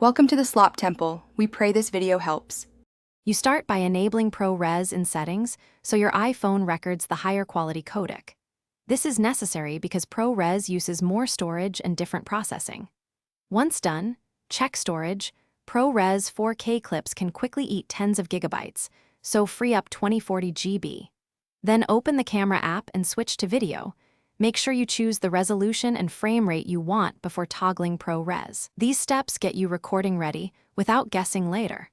Welcome to the Slop Temple. We pray this video helps. You start by enabling ProRes in settings so your iPhone records the higher quality codec. This is necessary because ProRes uses more storage and different processing. Once done, check storage. ProRes 4K clips can quickly eat tens of gigabytes, so free up 2040 GB. Then open the camera app and switch to video. Make sure you choose the resolution and frame rate you want before toggling ProRes. These steps get you recording ready without guessing later.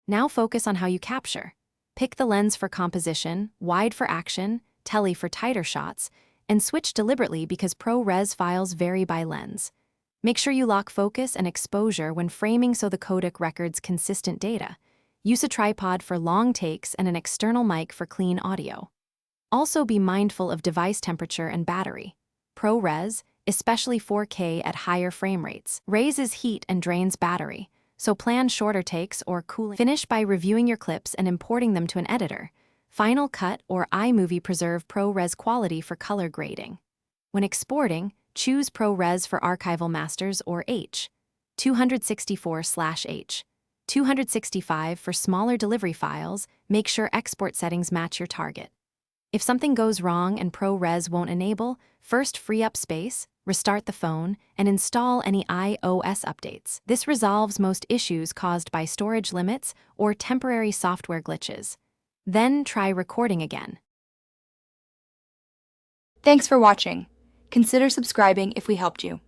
Now focus on how you capture. Pick the lens for composition, wide for action, tele for tighter shots, and switch deliberately because ProRes files vary by lens. Make sure you lock focus and exposure when framing so the codec records consistent data. Use a tripod for long takes and an external mic for clean audio. Also be mindful of device temperature and battery. ProRes, especially 4K at higher frame rates, raises heat and drains battery, so plan shorter takes or cooling. Finish by reviewing your clips and importing them to an editor. Final Cut or iMovie preserve ProRes quality for color grading. When exporting, choose ProRes for archival masters or H. 264/H. 265 for smaller delivery files. Make sure export settings match your target. If something goes wrong and ProRes won't enable, first free up space, restart the phone, and install any iOS updates. This resolves most issues caused by storage limits or temporary software glitches. Then try recording again. Thanks for watching. Consider subscribing if we helped you.